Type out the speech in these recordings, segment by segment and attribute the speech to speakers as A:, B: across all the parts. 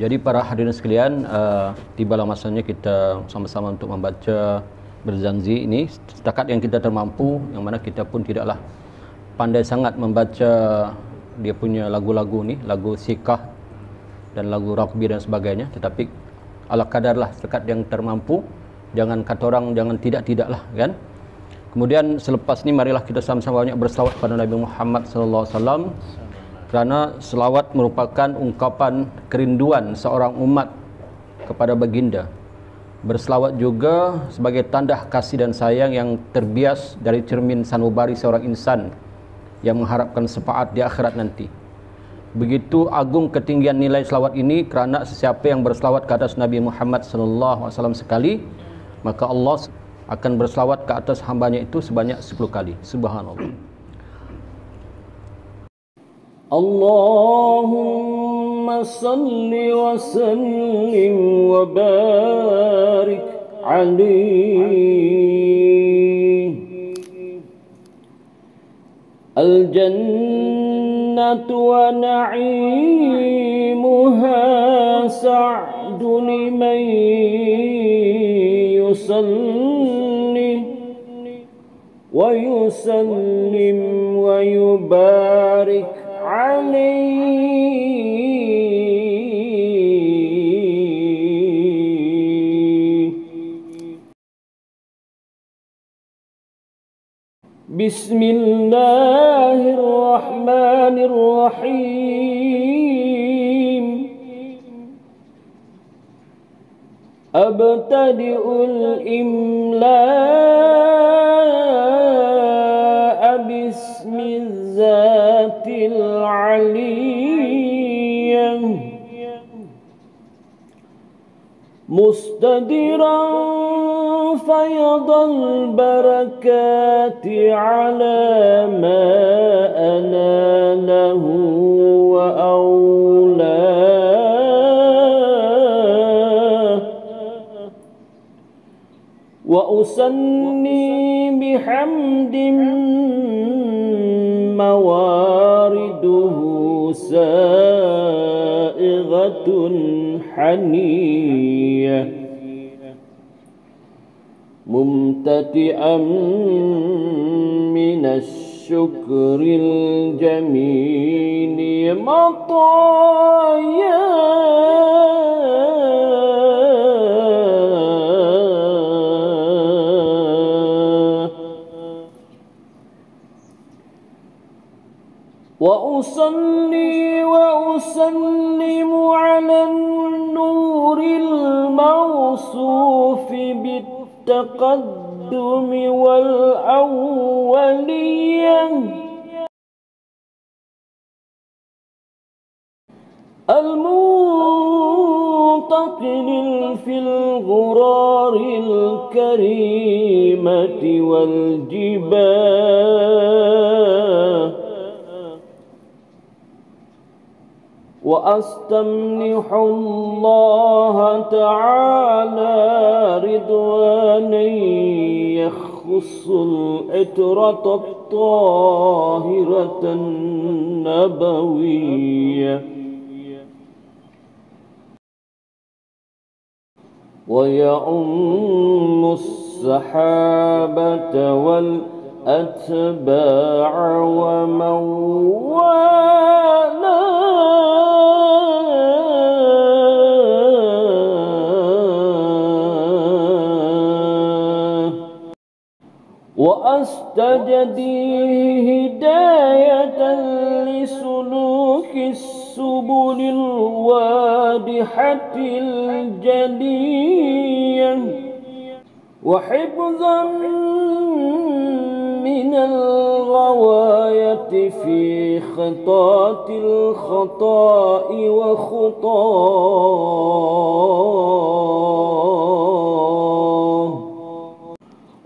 A: Jadi para hadirin sekalian, tibalah masanya kita sama-sama untuk membaca berzanzi ini setakat yang kita termampu, yang mana kita pun tidaklah pandai sangat membaca dia punya lagu-lagu ni, lagu sikah dan lagu rugby dan sebagainya, tetapi ala kadarlah setakat yang termampu. Jangan kata orang, jangan tidak-tidaklah kan. Kemudian selepas ni marilah kita sama-sama banyak berselawat pada Nabi Muhammad sallallahu alaihi wasallam, kerana selawat merupakan ungkapan kerinduan seorang umat kepada baginda. Berselawat juga sebagai tanda kasih dan sayang yang terbias dari cermin sanubari seorang insan yang mengharapkan syafaat di akhirat nanti. Begitu agung ketinggian nilai selawat ini, kerana sesiapa yang berselawat ke atas Nabi Muhammad sallallahu alaihi wasallam sekali, maka Allah akan berselawat ke atas hambanya itu sebanyak 10 kali. Subhanallah.
B: Allahumma salli wa sallim wa barik alaihi. Al-jannatu wa na'imuha sa'dun liman yusalli wa yusallim wa yubarik عليه. بسم الله الرحمن الرحيم. أبتدئ الإملاء باسم الذات العلية مستدرا فيض البركات على ما أناله وأولاه، وأسني بحمد موارده سائغة حنية ممتتئا من الشكر الجميل مطايا وأصلي وأسلم على النور الموصوف بالتقدم والأولية المنتقل في الغرار الكريمة والجبال، وأستمنح الله تعالى رضوانا يخص العترة الطاهرة النبوية، ويعم الصحابة والأتباع ومن والاه. وأستجديه هداية لسلوك السبل الواضحة الجلية، وحفظا من الغواية في خطاة الخطاء وخطاه،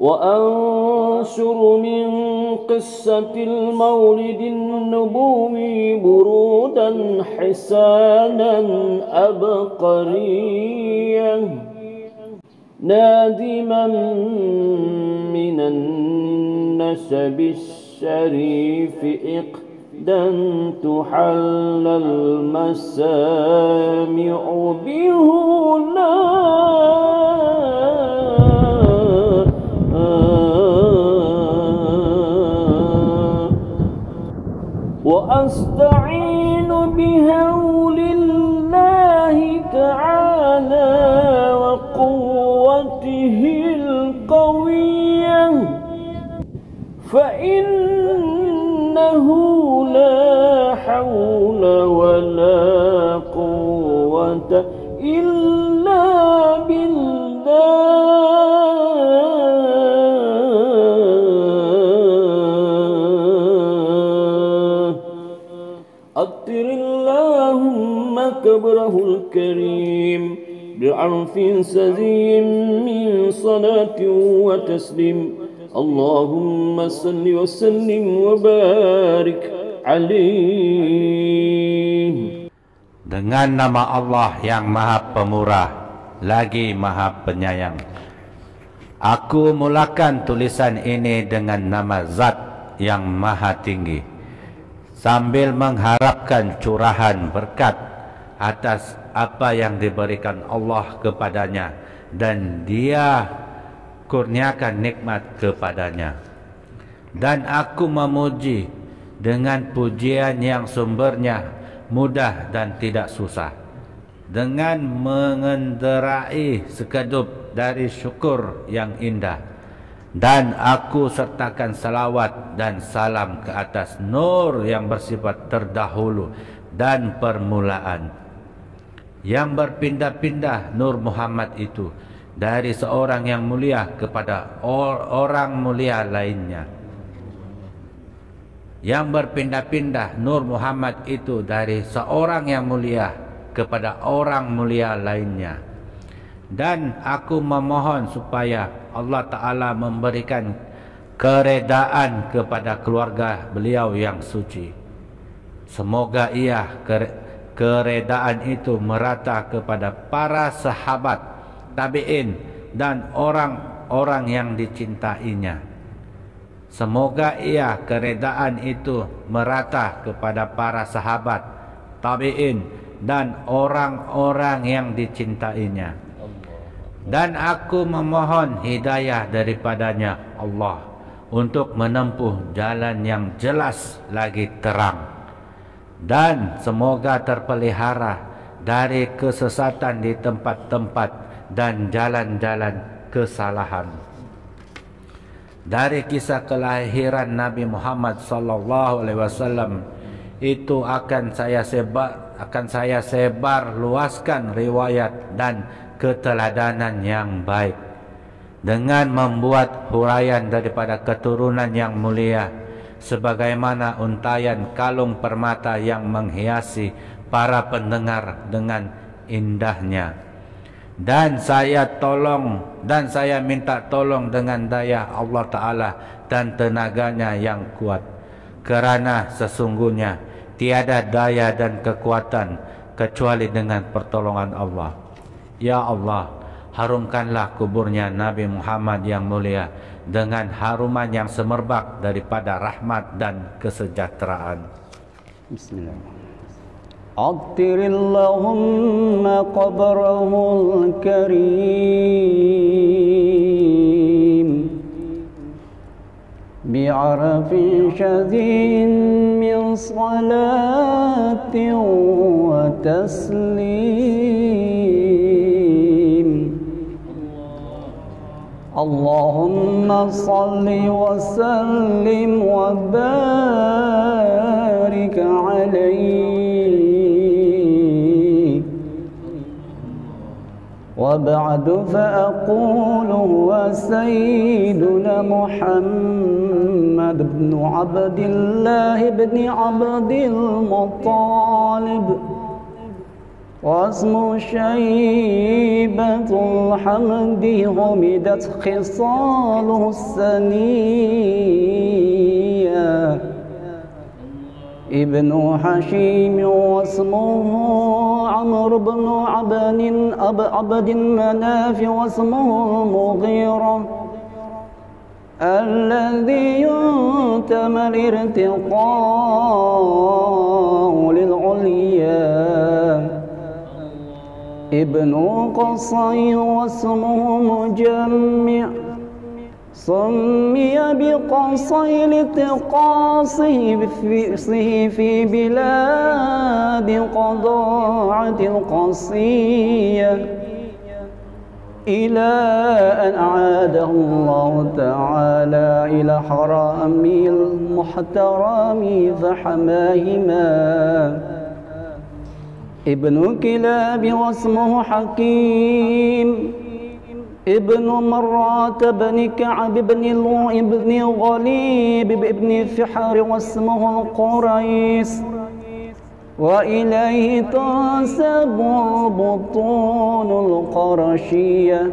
B: وأنشر من قصة المولد النبوي برودا حسانا أبقريا نادما من النسب الشريف dan tuhall al-masami'u bihuna wa asta'inu bihaulillahi ta'ala wa quwwatihil qawiyyah fa innahu la hawla wa la quwwata illa billah. أطر اللهم كبره الكريم بعرف سزي من صلاة وتسليم اللهم صل وسلم وبارك عليه.
C: Dengan nama Allah yang Maha Pemurah lagi Maha Penyayang, aku mulakan tulisan ini dengan nama Zat yang Maha Tinggi, sambil mengharapkan curahan berkat atas apa yang diberikan Allah kepadanya dan Dia kurniakan nikmat kepadanya. Dan aku memuji dengan pujian yang sumbernya mudah dan tidak susah, dengan mengenderai sekedup dari syukur yang indah. Dan aku sertakan salawat dan salam ke atas nur yang bersifat terdahulu dan permulaan, yang berpindah-pindah nur Muhammad itu dari seorang yang mulia kepada orang mulia lainnya. Yang berpindah-pindah nur Muhammad itu dari seorang yang mulia kepada orang mulia lainnya. Dan aku memohon supaya Allah Ta'ala memberikan keredaan kepada keluarga beliau yang suci. Semoga keredaan itu merata kepada para sahabat, tabi'in dan orang-orang yang dicintainya. Semoga keredaan itu merata kepada para sahabat, tabi'in dan orang-orang yang dicintainya. Dan aku memohon hidayah daripadanya Allah untuk menempuh jalan yang jelas lagi terang, dan semoga terpelihara dari kesesatan di tempat-tempat dan jalan-jalan kesalahan. Dari kisah kelahiran Nabi Muhammad sallallahu alaihi wasallam itu akan saya sebar luaskan riwayat dan keteladanan yang baik, dengan membuat huraian daripada keturunan yang mulia, sebagaimana untayan kalung permata yang menghiasi para pendengar dengan indahnya. Dan saya minta tolong dengan daya Allah Ta'ala dan tenaganya yang kuat, kerana sesungguhnya tiada daya dan kekuatan kecuali dengan pertolongan Allah. Ya Allah, harumkanlah kuburnya Nabi Muhammad yang mulia dengan haruman yang semerbak daripada rahmat dan kesejahteraan.
B: Bismillahirrahmanirrahim. Attirillahumma qabrahul karim bi'arafin syadhin min salatin wa taslim. Allahumma salli wa sallim wa barik alaihi. Wa ba'du fa'aqulu wa sayyiduna Muhammad ibn Abdillah ibn Abdil Muttalib واسم شيبة الحمد غمدت خصاله السنية ابن حشيم واسمه عمرو بن عبد مناف واسمه المغيرة الذي تم الارتقاء للعليا ابن قصي واسمه مجمع سمي بقصي لتقاصه في بلاد قضاعة القصية إلى أن أعاده الله تعالى إلى حرامه المحترم فحماهما ابن كلاب واسمه حكيم ابن مرات بن كعب بن غليب بن فحر واسمه القريس وإليه تنسب البطون القرشية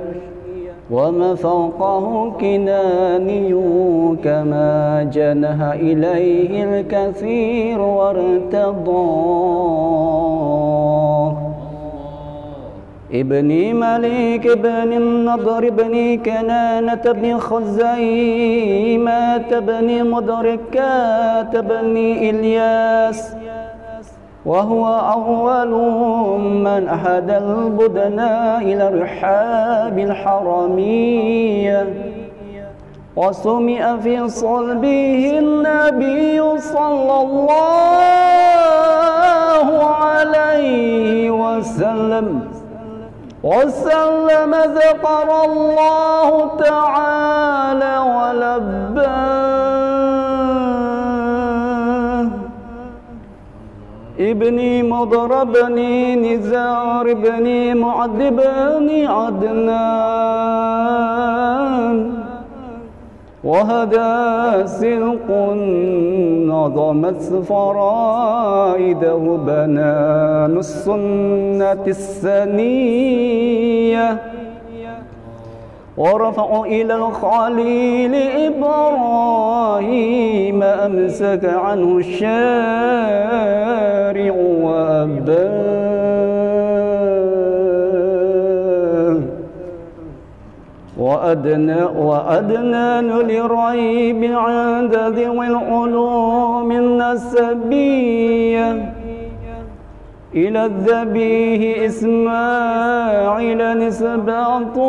B: وما فوقه كناني كما جنه إليه الكثير وارتضاه ابن ملك بن النضر بن كنانة بن خزيمة بن مدركات بن إلياس وهو أول من أحد البدناء إلى رحاب الحرمية وسمع في صلبه النبي صلى الله عليه وسلم ذكر الله تعالى ولباه ابني مضر بني نزار بني معد بني عدنان وهذا سلق نظمت فرائده بنان السنة السنية ورفعوا إلى الخليل إبراهيم أمسك عنه الشارع وأباه وأدنان لريب عند ذوي العلوم النسبية إلى الذبيه إسماعيل نسبته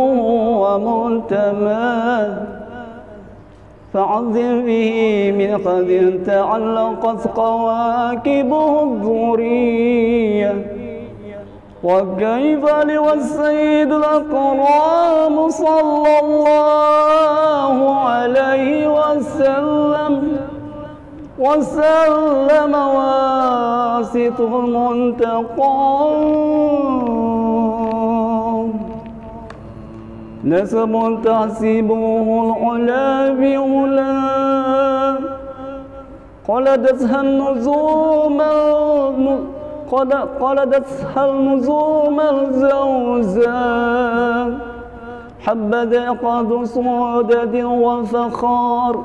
B: ومنتماه فعظم به من قد تعلقت قواكبه الذرية وكيف لوالسيد الأكرام صلى الله عليه وسلم واسطه المنتقى نسب تحسبه العلا بعلا قلدتها النجوم الزوزاء حبذا قد صعدد وفخار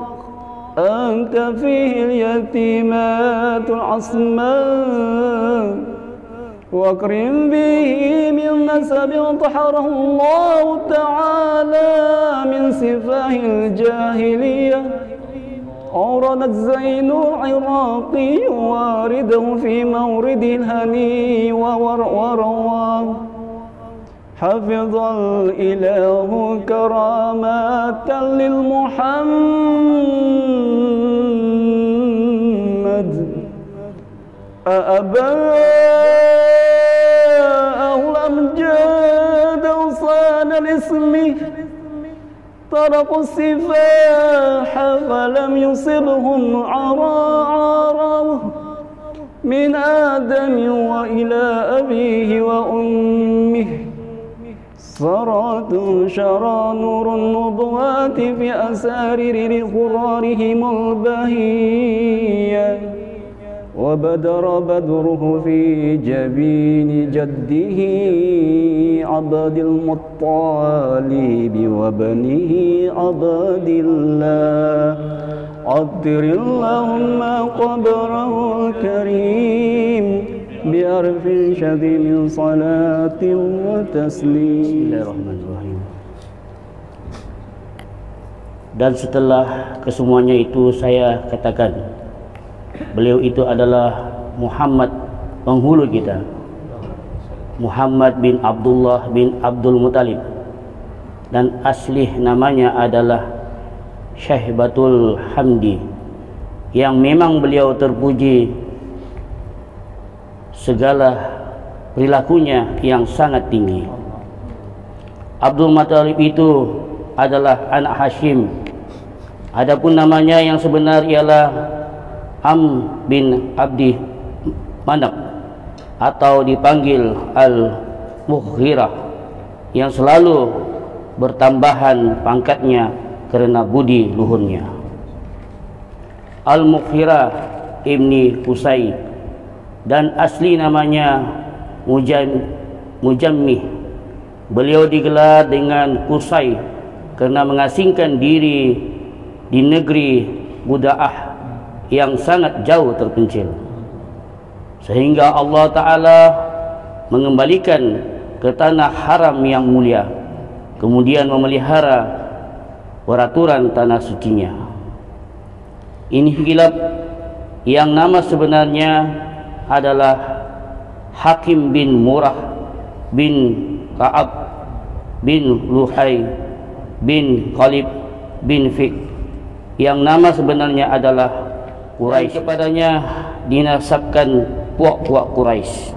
B: أنت فيه اليتيمات العصماء واكرم به من نسب طهره الله تعالى من سفاه الجاهلية أوردت زين العراقي وارده في مورد الهني ورواه حفظ الإله كرامات للمحمد أأباه الأمجاد وصان الاسم طرقوا السفاح فلم يصبهم عرار من آدم وإلى أبيه وأمه صرات شرى نور النبوات في أسارير غرارهم البهية وبدر بدره في جبين جده عبد المطالب وبنه عبد الله عطر اللهم قبره الكريم بأرف شديد من صلاة وتسليم. بسم الله الرحمن الرحيم.
D: Dan setelah kesemuanya itu saya katakan, beliau itu adalah Muhammad penghulu kita, Muhammad bin Abdullah bin Abdul Muttalib, dan asli namanya adalah Syahbatul Hamdi, yang memang beliau terpuji segala perilakunya yang sangat tinggi. Abdul Muttalib itu adalah anak Hashim. Adapun namanya yang sebenar ialah bin Abdi Manaf, atau dipanggil Al-Mughirah, yang selalu bertambahan pangkatnya kerana budi luhurnya. Al-Mughirah ibni Qusay, dan asli namanya Mujammih. Beliau digelar dengan Qusay kerana mengasingkan diri di negeri Buda'ah yang sangat jauh terpencil, sehingga Allah Ta'ala mengembalikan ke tanah haram yang mulia, kemudian memelihara peraturan tanah sucinya. Ini hilaf yang nama sebenarnya adalah Hakim bin Murrah bin Ka'ab bin Luhai bin Khalib bin Fiq, yang nama sebenarnya adalah Quraisy. Kepadanya dinasabkan puak-puak Quraisy.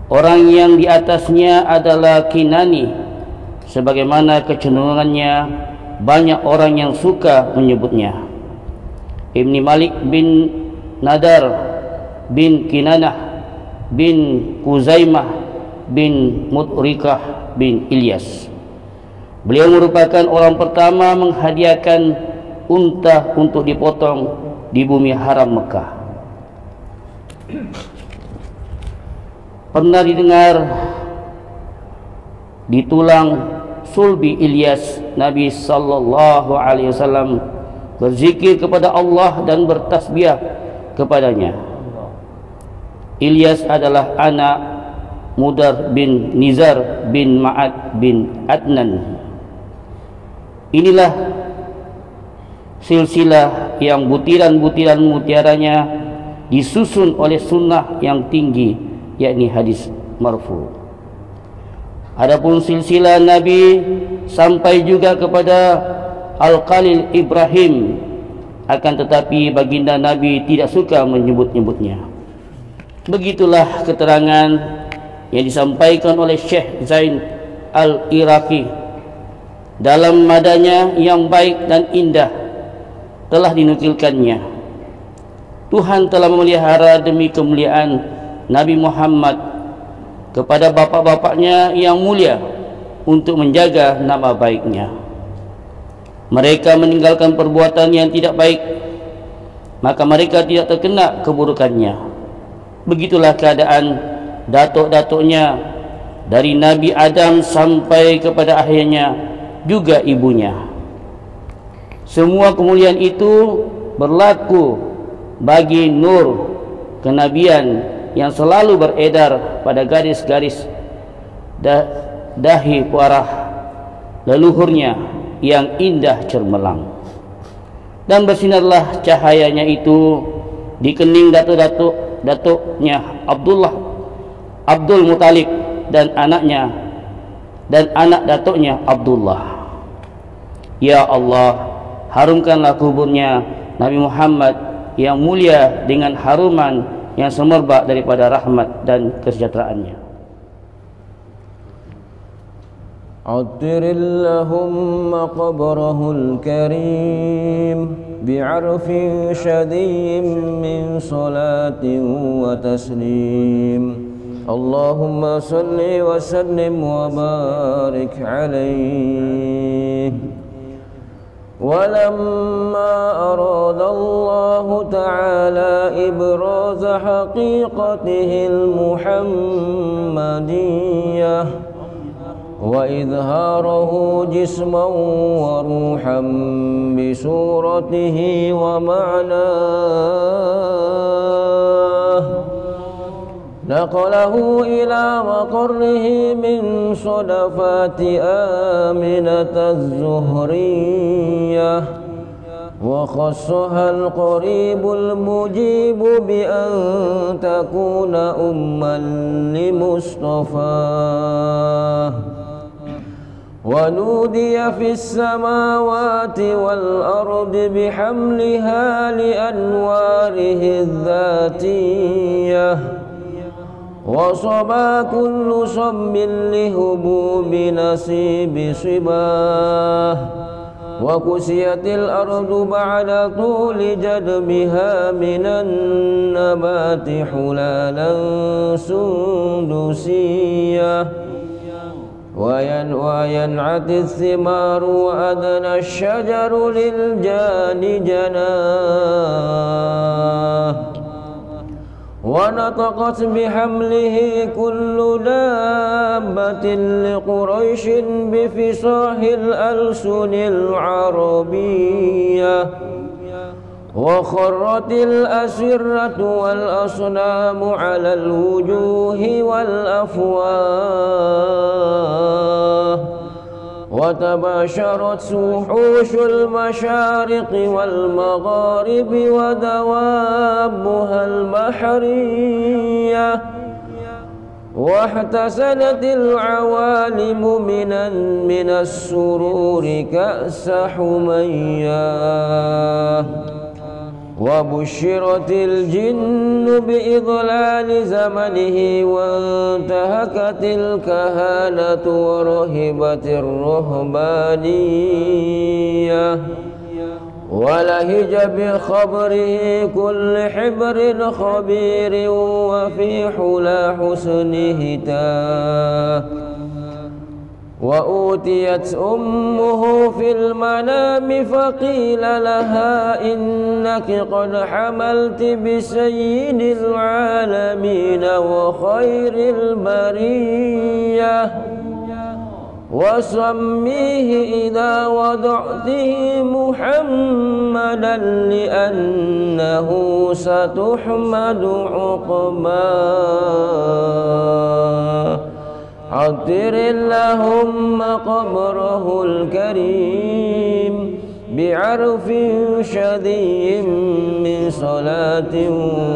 D: Orang yang di atasnya adalah Kinani, sebagaimana kecenderungannya banyak orang yang suka menyebutnya. Ibni Malik bin Nadar bin Kinanah bin Kuzaimah bin Mudrikah bin Ilyas. Beliau merupakan orang pertama menghadiahkan unta untuk dipotong di bumi haram Mekah. Pernah didengar di tulang sulbi Ilyas, Nabi sallallahu alaihi wasallam berzikir kepada Allah dan bertasbih kepadanya. Ilyas adalah anak Mudar bin Nizar bin Ma'ad bin Adnan. Inilah silsilah yang butiran-butiran mutiaranya disusun oleh sunnah yang tinggi, yakni hadis marfu. Adapun silsilah Nabi sampai juga kepada Al-Khalil Ibrahim, akan tetapi baginda Nabi tidak suka menyebut-nyebutnya. Begitulah keterangan yang disampaikan oleh Syekh Zain Al-Iraqi dalam madanya yang baik dan indah, telah dinukilkannya. Tuhan telah memelihara demi kemuliaan Nabi Muhammad kepada bapa-bapaknya yang mulia untuk menjaga nama baiknya. Mereka meninggalkan perbuatan yang tidak baik, maka mereka tidak terkena keburukannya. Begitulah keadaan datuk-datuknya dari Nabi Adam sampai kepada akhirnya juga ibunya. Semua kemuliaan itu berlaku bagi nur kenabian yang selalu beredar pada garis-garis dahi puarah leluhurnya yang indah cermelang. Dan bersinarlah cahayanya itu di kening datuknya Abdul Muttalib dan anaknya dan anak datuknya Abdullah. Ya Allah, harumkanlah kuburnya Nabi Muhammad yang mulia dengan haruman yang semerbak daripada rahmat dan kesejahteraannya.
E: عطر اللهم قبره الكريم بعرف شدي من صلاة وتسليم. اللهم صل وسلم وبارك عليه. ولما أراد الله تعالى إبراز حقيقته المحمدية وإظهاره جسما وروحا بصورته ومعناه نقله إلى مقره من صدفات آمنة الزهرية وخصها القريب المجيب بأن تكون أما لمصطفاه ونودي في السماوات والأرض بحملها لأنواره الذاتية وصبا كل صب لهبوب نصيب صباه وكسيت الأرض بعد طول جدبها من النبات حلالا سندسية وينعت الثمار وأدنى الشجر للجان جناه ونطقت بحمله كل دابة لقريش بفصاح الألسن العربية وخرت الأسرة والأصنام على الوجوه والأفواه وتباشرت وحوش المشارق والمغارب ودوابها البحرية واحتسنت العوالم من السرور كأس حمياه وبشرت الجن بإضلال زمنه وانتهكت الكهانة ورهبت الرهبانية ولهج بخبره كل حبر خبير وفي حلا حسنه تاه وأوتيت أمه في المنام فقيل لها إنك قد حملت بسيد العالمين وخير البرية وسميه إذا وضعته محمدا لأنه ستحمد عقباه عطر اللهم قبره الكريم بعرف شدي من صلاة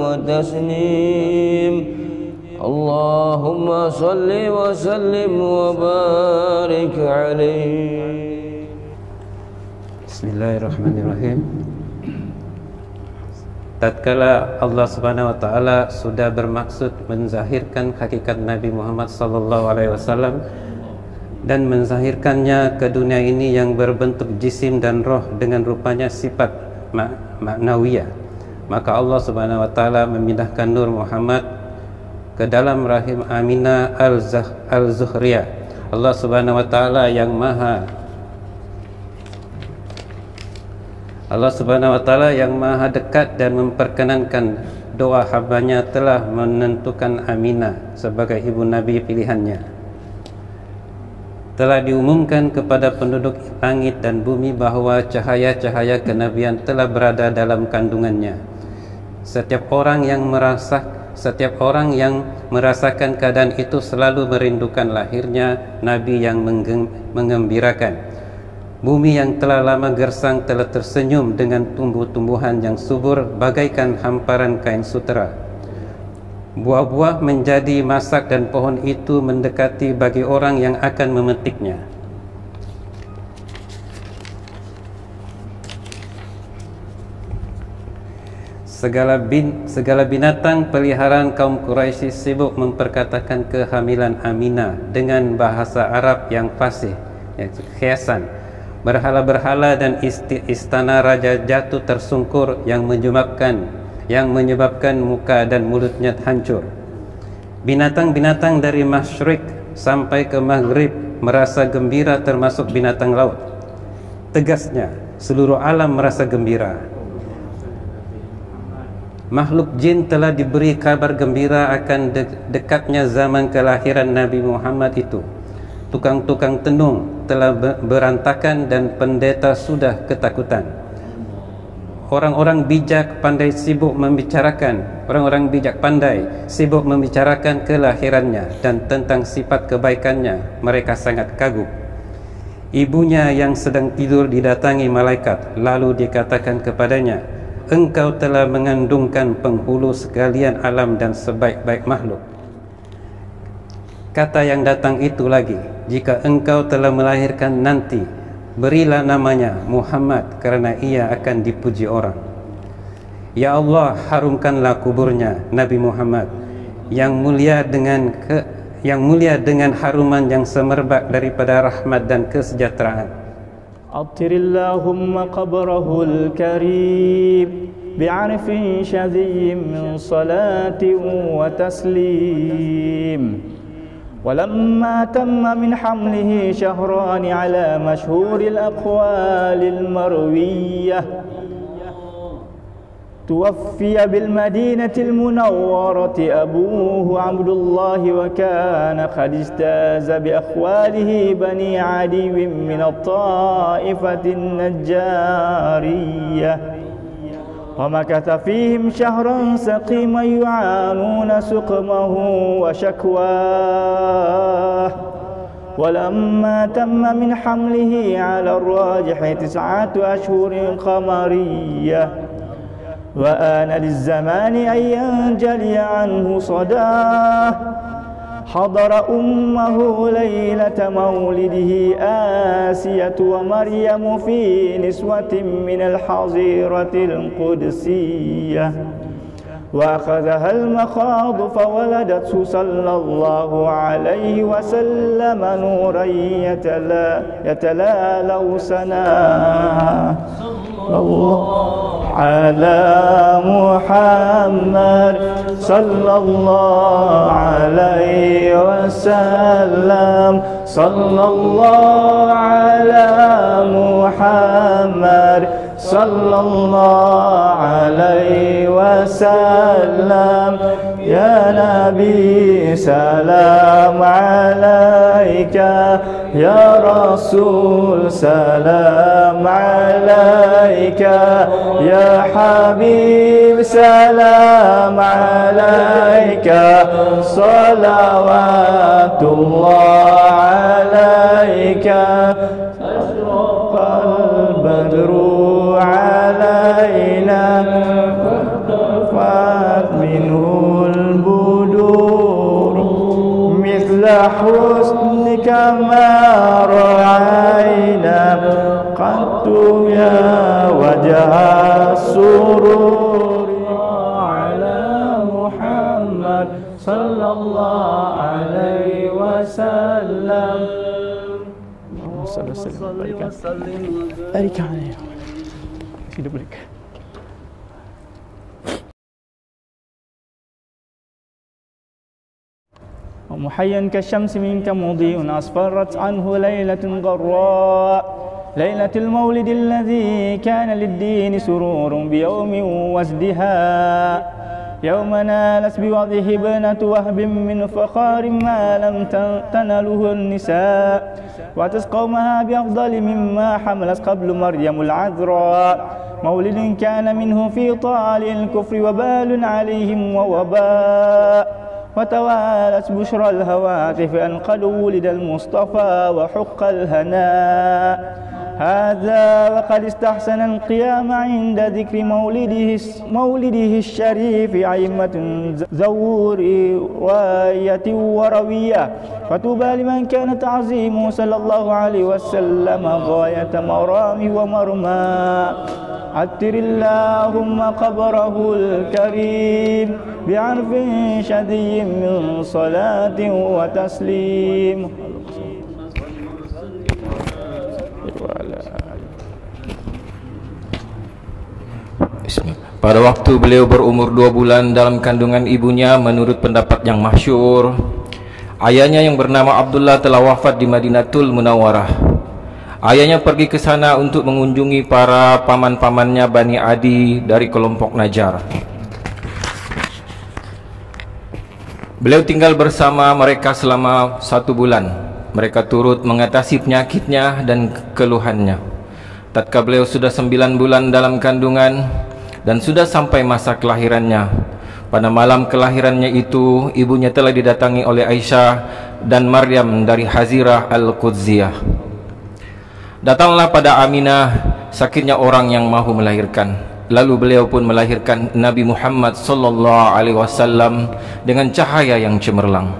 E: وتسليم اللهم صل وسلم وبارك عليه.
F: Bismillahirrahmanirrahim. Tatkala Allah Subhanahu wa taala sudah bermaksud menzahirkan hakikat Nabi Muhammad sallallahu alaihi wasallam dan menzahirkannya ke dunia ini yang berbentuk jisim dan roh dengan rupanya sifat maknawiyah, maka Allah Subhanahu wa taala memindahkan Nur Muhammad ke dalam rahim Aminah al-Zuhriyah. Allah Subhanahu wa taala yang maha dekat dan memperkenankan doa hambanya telah menentukan Aminah sebagai ibu Nabi pilihannya. Telah diumumkan kepada penduduk langit dan bumi bahwa cahaya-cahaya kenabian telah berada dalam kandungannya. Setiap orang yang merasakan keadaan itu selalu merindukan lahirnya Nabi yang mengembirakan. Bumi yang telah lama gersang telah tersenyum dengan tumbuh-tumbuhan yang subur bagaikan hamparan kain sutera. Buah-buah menjadi masak dan pohon itu mendekati bagi orang yang akan memetiknya. Segala binatang peliharaan kaum Quraisy sibuk memperkatakan kehamilan Aminah dengan bahasa Arab yang fasih, yaitu khiasan. Berhala-berhala dan istana raja jatuh tersungkur yang menyebabkan muka dan mulutnya hancur. Binatang-binatang dari masyrik sampai ke maghrib merasa gembira, termasuk binatang laut. Tegasnya, seluruh alam merasa gembira. Makhluk jin telah diberi kabar gembira akan dekatnya zaman kelahiran Nabi Muhammad itu. Tukang-tukang tenung telah berantakan dan pendeta sudah ketakutan. Orang-orang bijak pandai sibuk membicarakan, orang-orang bijak pandai sibuk membicarakan kelahirannya dan tentang sifat kebaikannya. Mereka sangat kagum. Ibunya yang sedang tidur didatangi malaikat, lalu dikatakan kepadanya, engkau telah mengandungkan penghulu sekalian alam dan sebaik-baik makhluk. Kata yang datang itu lagi, jika engkau telah melahirkan nanti, berilah namanya Muhammad, karena ia akan dipuji orang. Ya Allah, harumkanlah kuburnya Nabi Muhammad yang mulia dengan haruman yang semerbak daripada rahmat dan kesejahteraan.
B: Attirillahumma qabrahul karim bi'arfin syadhiyyin min salatin wa taslim. ولما تم من حمله شهران على مشهور الأقوال المروية توفي بالمدينة المنورة أبوه عبد الله، وكان قد اجتاز بأخواله بني عدي من الطائفة النجارية، ومكث فيهم شهرا سقيما يعانون سقمه وشكواه. ولما تم من حمله على الراجح 9 أشهر قمرية، وآن للزمان أن ينجلي عنه صداه، حضر أمه ليلة مولده آسية ومريم في نسوة من الحظيرة القدسية، وأخذها المخاض فولدته صلى الله عليه وسلم نورا يتلالو سناه. الله على محمد صلى الله عليه وسلم، صلى الله على محمد صلى الله عليه وسلم. يا نبي سلام عليك، يا رسول سلام عليك، يا حبيب سلام عليك، صلوات الله عليك. أشرق البدر علينا فارتفعت منه البدور، مثل حسنك ما رأينا قط يا وجه السرور. على محمد صلى الله عليه وسلم. اللهم صل وسلم بارك عليه. hidup mereka. ومحيا كالشمس منك مضيء أصفرت عنه ليلة غراء، ليلة المولد الذي كان للدين سرور بيوم وازدهاء، يوم نالت بوضعه ابنة وهب من فخار ما لم تنله النساء، واتت قومها بأفضل مما حملت قبل مريم العذراء، مولد كان منه في طال الكفر وبال عليهم ووباء، وتوالت بشرى الهواتف أن قد ولد المصطفى وحق الهناء. هذا وقد استحسن القيام عند ذكر مولده الشريف أئمة ذو رواية وروية، فتوبى لمن كان تعظيمه صلى الله عليه وسلم غاية مرامه ومرمى. عطر اللهم قبره الكريم بعرف شدي من صلاة وتسليم.
G: Pada waktu beliau berumur 2 bulan dalam kandungan ibunya, menurut pendapat yang masyhur, ayahnya yang bernama Abdullah telah wafat di Madinatul Munawwarah. Ayahnya pergi ke sana untuk mengunjungi para paman-pamannya Bani Adi dari kelompok Najjar. Beliau tinggal bersama mereka selama 1 bulan. Mereka turut mengatasi penyakitnya dan keluhannya. Tatkala beliau sudah 9 bulan dalam kandungan dan sudah sampai masa kelahirannya, pada malam kelahirannya itu ibunya telah didatangi oleh Aisyah dan Maryam dari Hazirah Al-Qudziyah. Datanglah pada Aminah sakitnya orang yang mahu melahirkan. Lalu beliau pun melahirkan Nabi Muhammad sallallahu alaihi wasallam dengan cahaya yang cemerlang.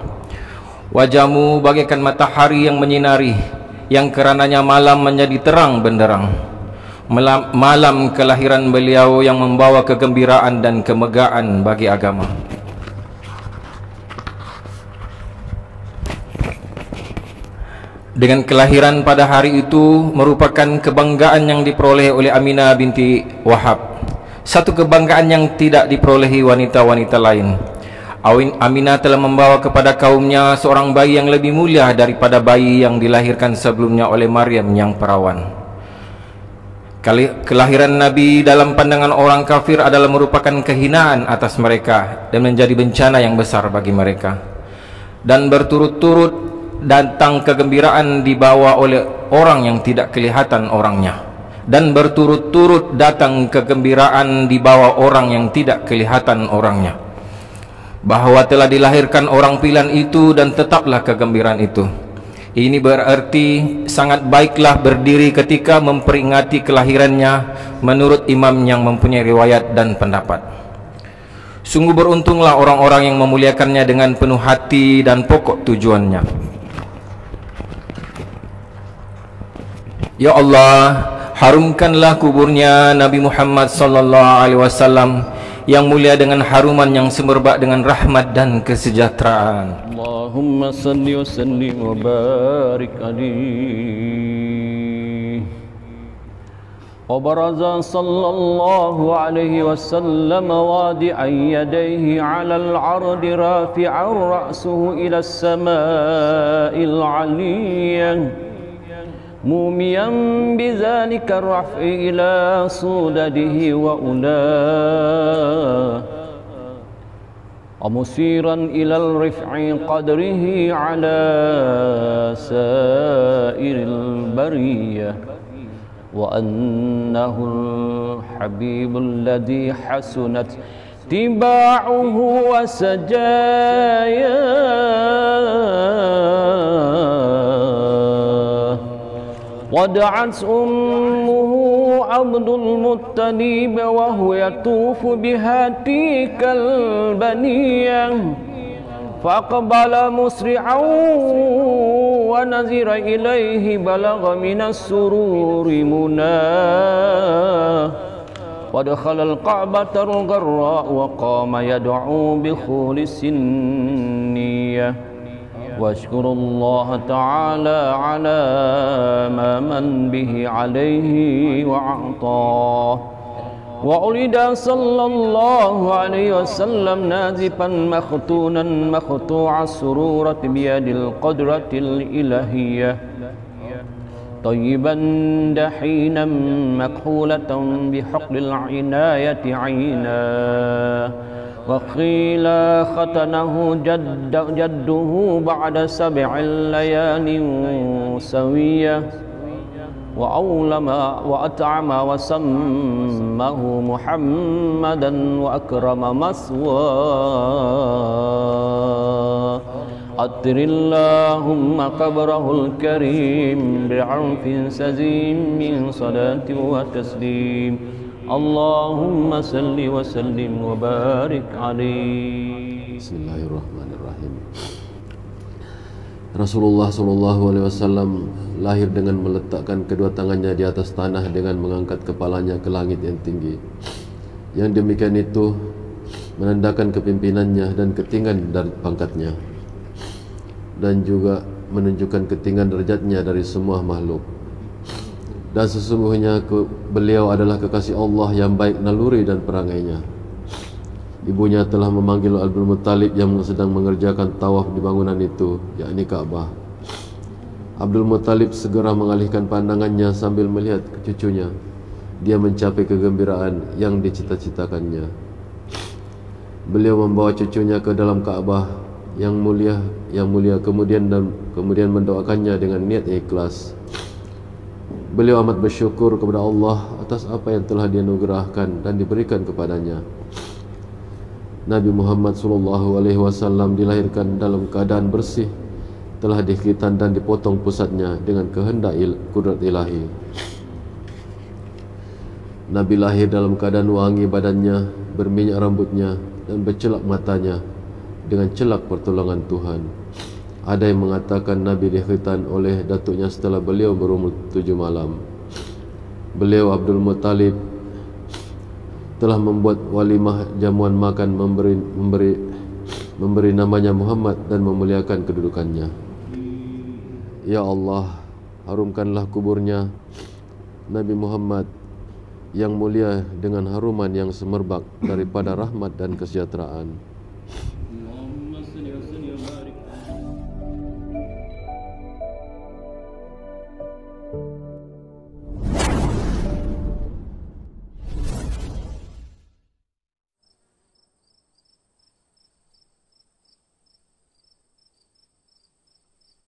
G: Wajahmu bagaikan matahari yang menyinari, yang kerananya malam menjadi terang benderang. Malam kelahiran beliau yang membawa kegembiraan dan kemegahan bagi agama. Dengan kelahiran pada hari itu merupakan kebanggaan yang diperoleh oleh Aminah binti Wahab, satu kebanggaan yang tidak diperolehi wanita-wanita lain. Aminah telah membawa kepada kaumnya seorang bayi yang lebih mulia daripada bayi yang dilahirkan sebelumnya oleh Maryam yang perawan. Kelahiran Nabi dalam pandangan orang kafir adalah merupakan kehinaan atas mereka dan menjadi bencana yang besar bagi mereka. Dan berturut-turut datang kegembiraan dibawa oleh orang yang tidak kelihatan orangnya. Dan berturut-turut datang kegembiraan dibawa orang yang tidak kelihatan orangnya, bahwa telah dilahirkan orang pilihan itu dan tetaplah kegembiraan itu. Ini berarti sangat baiklah berdiri ketika memperingati kelahirannya menurut imam yang mempunyai riwayat dan pendapat. Sungguh beruntunglah orang-orang yang memuliakannya dengan penuh hati dan pokok tujuannya. Ya Allah, harumkanlah kuburnya Nabi Muhammad sallallahu alaihi wasallam yang mulia dengan haruman yang semerbak dengan rahmat dan kesejahteraan.
A: Allahumma salli wa sallim wa barik alaihi. Wa baraza sallallahu alaihi wasallam wadi'an yadayhi 'ala al-'ardi rafi'an ra'suhu ila as-sama'il 'aliyyah mumiyan bizalika raf'i ila sudadihi wa ulah wa musiran ilal rif'i qadrihi ala sairil bariyah wa annahu al-habibul ladhi hasunat tiba'uhu wa sajaya ودعت أمه عبد المطلب وهو يطوف بها تلك البنية فأقبل مسرعا ونظر إليه بلغ من السرور مناه ودخل الكعبة الغراء وقام يدعو بخلص النية واشكر الله تعالى على ما من به عليه وأعطاه وولد صلى الله عليه وسلم نازفا مختونا مقطوع السرورة بيد القدرة الإلهية طيبا دحينا مكحولة بحقل العناية عينا وقيل ختنه جده بعد 7 ليال سوية وأولم وأطعم وسمه محمدا وأكرم مثواه أطر اللهم قبره الكريم بعرف سزيم من صلاة وتسليم اللهم صل وسلم وبارك عليه.
H: Bismillahirrahmanirrahim. Rasulullah SAW lahir dengan meletakkan kedua tangannya di atas tanah dengan mengangkat kepalanya ke langit yang tinggi. Yang demikian itu menandakan kepimpinannya dan ketinggian dari pangkatnya, dan juga menunjukkan ketinggian derajatnya dari semua makhluk. Dan sesungguhnya beliau adalah kekasih Allah yang baik naluri dan perangainya. Ibunya telah memanggil Abdul Muttalib yang sedang mengerjakan tawaf di bangunan itu, yakni Ka'bah. Abdul Muttalib segera mengalihkan pandangannya sambil melihat ke cucunya. Dia mencapai kegembiraan yang dicita-citakannya. Beliau membawa cucunya ke dalam Ka'bah yang mulia, kemudian mendoakannya dengan niat ikhlas. beliau amat bersyukur kepada Allah atas apa yang telah dianugerahkan dan diberikan kepadanya. Nabi Muhammad SAW dilahirkan dalam keadaan bersih, telah dikhitan dan dipotong pusatnya dengan kehendak kudrat ilahi. Nabi lahir dalam keadaan wangi badannya, berminyak rambutnya dan bercelak matanya dengan celak pertolongan Tuhan. Ada yang mengatakan Nabi dikhitan oleh datuknya setelah beliau berumur 7 malam. Beliau Abdul Muttalib telah membuat walimah jamuan makan, memberi namanya Muhammad dan memuliakan kedudukannya. Ya Allah, harumkanlah kuburnya Nabi Muhammad yang mulia dengan haruman yang semerbak daripada rahmat dan kesejahteraan.